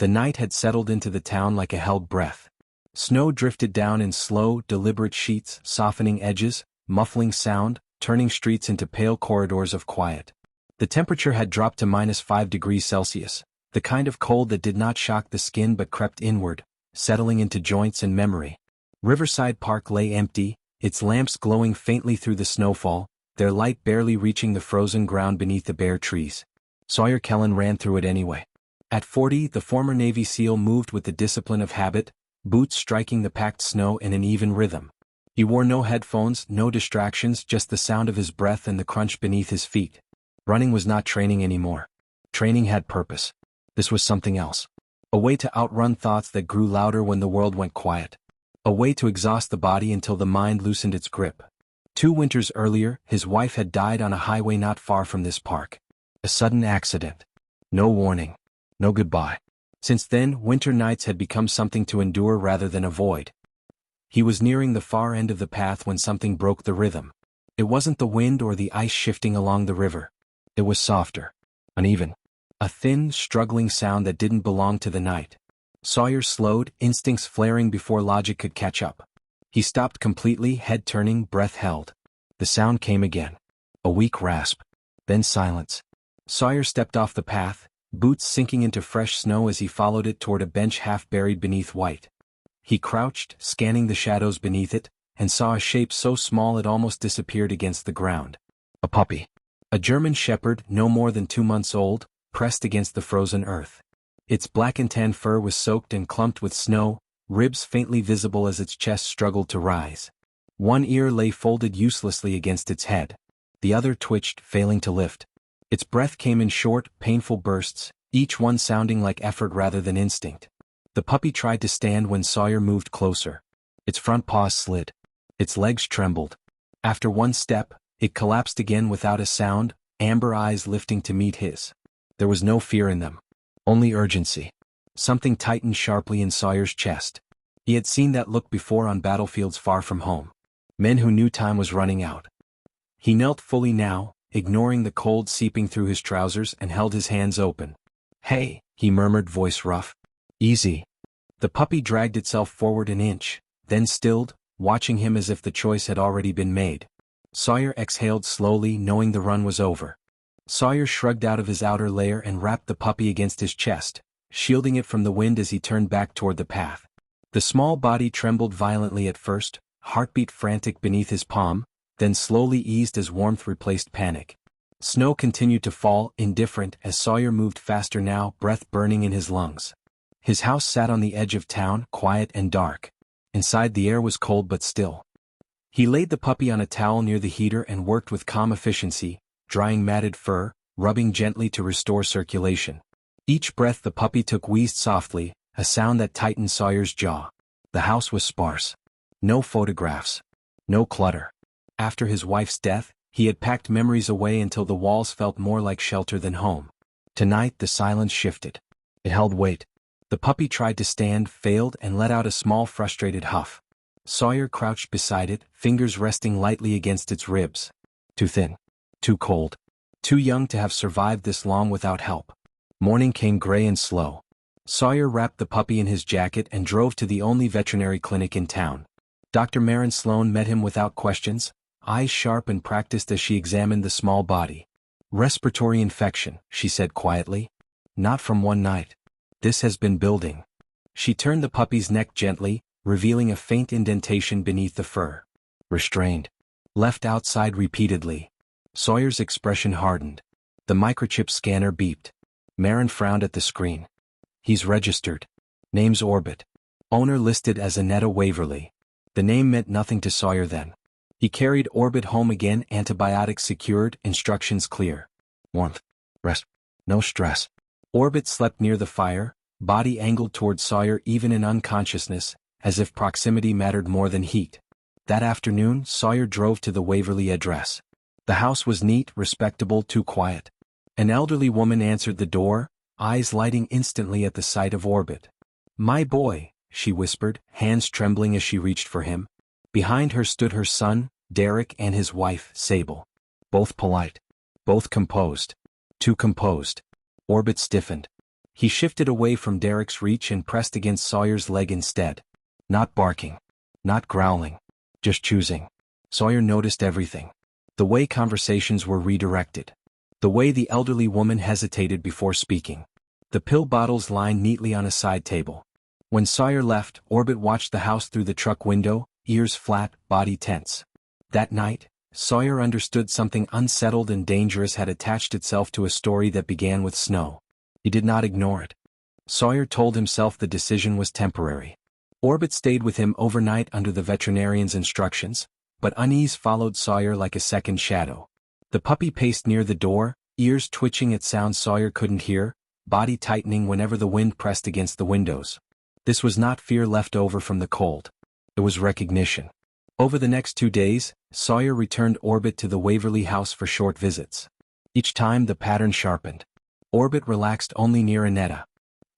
The night had settled into the town like a held breath. Snow drifted down in slow, deliberate sheets, softening edges, muffling sound, turning streets into pale corridors of quiet. The temperature had dropped to -5 degrees Celsius, the kind of cold that did not shock the skin but crept inward, settling into joints and memory. Riverside Park lay empty, its lamps glowing faintly through the snowfall, their light barely reaching the frozen ground beneath the bare trees. Sawyer Kellen ran through it anyway. At 40, the former Navy SEAL moved with the discipline of habit, boots striking the packed snow in an even rhythm. He wore no headphones, no distractions, just the sound of his breath and the crunch beneath his feet. Running was not training anymore. Training had purpose. This was something else. A way to outrun thoughts that grew louder when the world went quiet. A way to exhaust the body until the mind loosened its grip. 2 winters earlier, his wife had died on a highway not far from this park. A sudden accident. No warning. No goodbye. Since then, winter nights had become something to endure rather than avoid. He was nearing the far end of the path when something broke the rhythm. It wasn't the wind or the ice shifting along the river. It was softer. Uneven. A thin, struggling sound that didn't belong to the night. Sawyer slowed, instincts flaring before logic could catch up. He stopped completely, head turning, breath held. The sound came again. A weak rasp. Then silence. Sawyer stepped off the path, boots sinking into fresh snow as he followed it toward a bench half buried beneath white. He crouched, scanning the shadows beneath it, and saw a shape so small it almost disappeared against the ground. A puppy. A German shepherd, no more than 2 months old, pressed against the frozen earth. Its black and tan fur was soaked and clumped with snow, ribs faintly visible as its chest struggled to rise. One ear lay folded uselessly against its head. The other twitched, failing to lift. Its breath came in short, painful bursts, each one sounding like effort rather than instinct. The puppy tried to stand when Sawyer moved closer. Its front paws slid. Its legs trembled. After one step, it collapsed again without a sound, amber eyes lifting to meet his. There was no fear in them. Only urgency. Something tightened sharply in Sawyer's chest. He had seen that look before on battlefields far from home. Men who knew time was running out. He knelt fully now, ignoring the cold seeping through his trousers, and held his hands open. "Hey," he murmured, voice rough. "Easy." The puppy dragged itself forward an inch, then stilled, watching him as if the choice had already been made. Sawyer exhaled slowly, knowing the run was over. Sawyer shrugged out of his outer layer and wrapped the puppy against his chest, shielding it from the wind as he turned back toward the path. The small body trembled violently at first, heartbeat frantic beneath his palm, then slowly eased as warmth replaced panic. Snow continued to fall, indifferent, as Sawyer moved faster now, breath burning in his lungs. His house sat on the edge of town, quiet and dark. Inside, the air was cold but still. He laid the puppy on a towel near the heater and worked with calm efficiency, drying matted fur, rubbing gently to restore circulation. Each breath the puppy took wheezed softly, a sound that tightened Sawyer's jaw. The house was sparse. No photographs. No clutter. After his wife's death, he had packed memories away until the walls felt more like shelter than home. Tonight the silence shifted. It held weight. The puppy tried to stand, failed, and let out a small frustrated huff. Sawyer crouched beside it, fingers resting lightly against its ribs. Too thin. Too cold. Too young to have survived this long without help. Morning came gray and slow. Sawyer wrapped the puppy in his jacket and drove to the only veterinary clinic in town. Dr. Maren Sloan met him without questions, eyes sharp and practiced as she examined the small body. "Respiratory infection," she said quietly. "Not from one night. This has been building." She turned the puppy's neck gently, revealing a faint indentation beneath the fur. "Restrained. Left outside repeatedly." Sawyer's expression hardened. The microchip scanner beeped. Maren frowned at the screen. "He's registered. Name's Orbit. Owner listed as Annetta Waverly." The name meant nothing to Sawyer then. He carried Orbit home again, antibiotics secured, instructions clear. Warmth. Rest. No stress. Orbit slept near the fire, body angled toward Sawyer even in unconsciousness, as if proximity mattered more than heat. That afternoon, Sawyer drove to the Waverly address. The house was neat, respectable, too quiet. An elderly woman answered the door, eyes lighting instantly at the sight of Orbit. "My boy," she whispered, hands trembling as she reached for him. Behind her stood her son, Derek, and his wife, Sable. Both polite. Both composed. Too composed. Orbit stiffened. He shifted away from Derek's reach and pressed against Sawyer's leg instead. Not barking. Not growling. Just choosing. Sawyer noticed everything. The way conversations were redirected. The way the elderly woman hesitated before speaking. The pill bottles lined neatly on a side table. When Sawyer left, Orbit watched the house through the truck window, ears flat, body tense. That night, Sawyer understood something unsettled and dangerous had attached itself to a story that began with Snow. He did not ignore it. Sawyer told himself the decision was temporary. Orbit stayed with him overnight under the veterinarian's instructions, but unease followed Sawyer like a second shadow. The puppy paced near the door, ears twitching at sounds Sawyer couldn't hear, body tightening whenever the wind pressed against the windows. This was not fear left over from the cold. It was recognition. Over the next 2 days, Sawyer returned Orbit to the Waverly house for short visits. Each time the pattern sharpened. Orbit relaxed only near Annetta.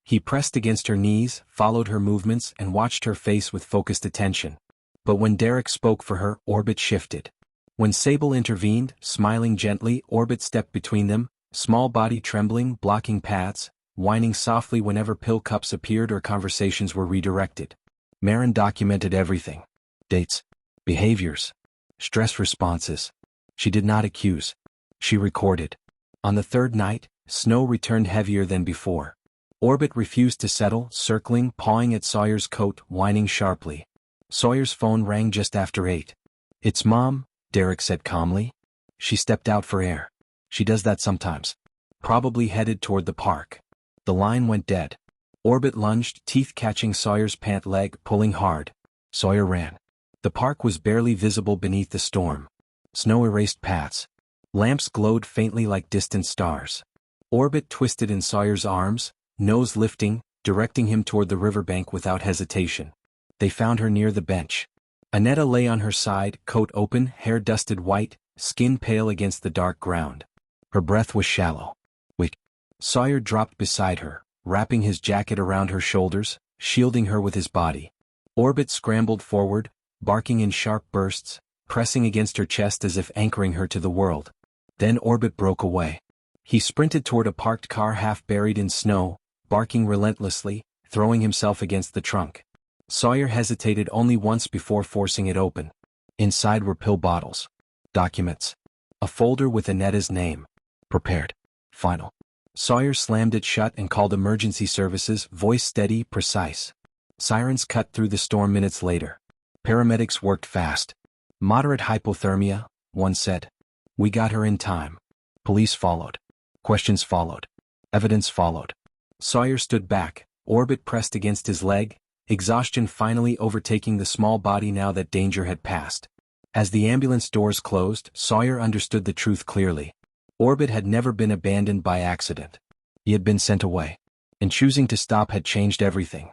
He pressed against her knees, followed her movements, and watched her face with focused attention. But when Derek spoke for her, Orbit shifted. When Sable intervened, smiling gently, Orbit stepped between them, small body trembling, blocking paths, whining softly whenever pill cups appeared or conversations were redirected. Marin documented everything. Dates. Behaviors. Stress responses. She did not accuse. She recorded. On the third night, Snow returned heavier than before. Orbit refused to settle, circling, pawing at Sawyer's coat, whining sharply. Sawyer's phone rang just after 8. "It's Mom," Derek said calmly. She stepped out for air. She does that sometimes. Probably headed toward the park. The line went dead. Orbit lunged, teeth catching Sawyer's pant leg, pulling hard. Sawyer ran. The park was barely visible beneath the storm. Snow erased paths. Lamps glowed faintly like distant stars. Orbit twisted in Sawyer's arms, nose lifting, directing him toward the riverbank without hesitation. They found her near the bench. Annetta lay on her side, coat open, hair dusted white, skin pale against the dark ground. Her breath was shallow. Weak. Sawyer dropped beside her, wrapping his jacket around her shoulders, shielding her with his body. Orbit scrambled forward, barking in sharp bursts, pressing against her chest as if anchoring her to the world. Then Orbit broke away. He sprinted toward a parked car half buried in snow, barking relentlessly, throwing himself against the trunk. Sawyer hesitated only once before forcing it open. Inside were pill bottles. Documents. A folder with Annetta's name. Prepared. Final. Sawyer slammed it shut and called emergency services, voice steady, precise. Sirens cut through the storm minutes later. Paramedics worked fast. Moderate hypothermia, one said. We got her in time. Police followed. Questions followed. Evidence followed. Sawyer stood back, Orbit pressed against his leg, exhaustion finally overtaking the small body now that danger had passed. As the ambulance doors closed, Sawyer understood the truth clearly. Orbit had never been abandoned by accident. He had been sent away. And choosing to stop had changed everything.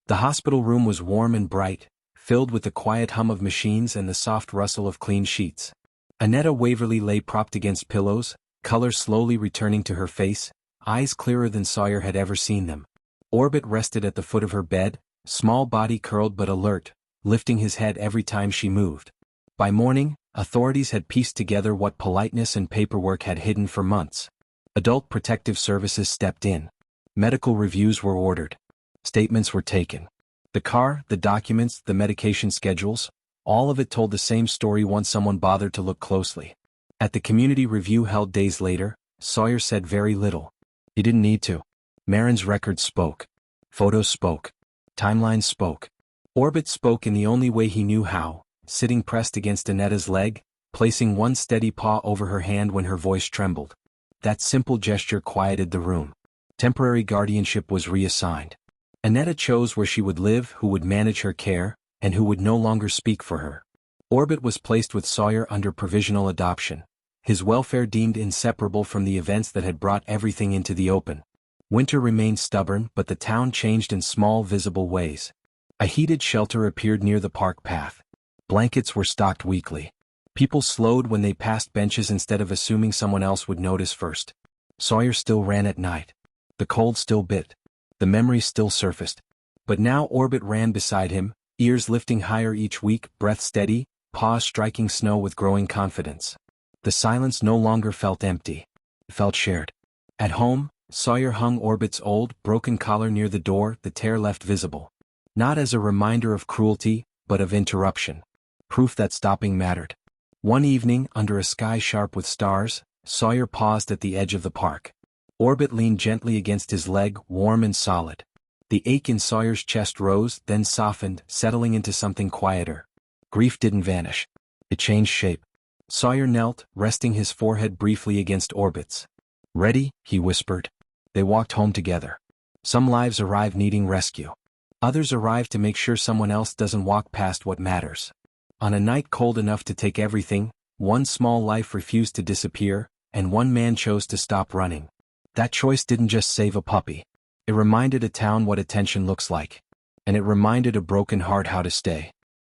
The hospital room was warm and bright, filled with the quiet hum of machines and the soft rustle of clean sheets. Annetta Waverly lay propped against pillows, color slowly returning to her face, eyes clearer than Sawyer had ever seen them. Orbit rested at the foot of her bed, small body curled but alert, lifting his head every time she moved. By morning, authorities had pieced together what politeness and paperwork had hidden for months. Adult Protective Services stepped in. Medical reviews were ordered. Statements were taken. The car, the documents, the medication schedules, all of it told the same story once someone bothered to look closely. At the community review held days later, Sawyer said very little. He didn't need to. Marin's records spoke. Photos spoke. Timelines spoke. Orbit spoke in the only way he knew how, sitting pressed against Annetta's leg, placing one steady paw over her hand when her voice trembled. That simple gesture quieted the room. Temporary guardianship was reassigned. Annetta chose where she would live, who would manage her care, and who would no longer speak for her. Orbit was placed with Sawyer under provisional adoption, his welfare deemed inseparable from the events that had brought everything into the open. Winter remained stubborn, but the town changed in small, visible ways. A heated shelter appeared near the park path. Blankets were stocked weekly. People slowed when they passed benches instead of assuming someone else would notice first. Sawyer still ran at night. The cold still bit. The memories still surfaced. But now Orbit ran beside him, ears lifting higher each week, breath steady, paws striking snow with growing confidence. The silence no longer felt empty. It felt shared. At home, Sawyer hung Orbit's old, broken collar near the door, the tear left visible. Not as a reminder of cruelty, but of interruption. Proof that stopping mattered. One evening, under a sky sharp with stars, Sawyer paused at the edge of the park. Orbit leaned gently against his leg, warm and solid. The ache in Sawyer's chest rose, then softened, settling into something quieter. Grief didn't vanish. It changed shape. Sawyer knelt, resting his forehead briefly against Orbit's. "Ready?" he whispered. They walked home together. Some lives arrive needing rescue. Others arrive to make sure someone else doesn't walk past what matters. On a night cold enough to take everything, one small life refused to disappear, and one man chose to stop running. That choice didn't just save a puppy. It reminded a town what attention looks like. And it reminded a broken heart how to stay.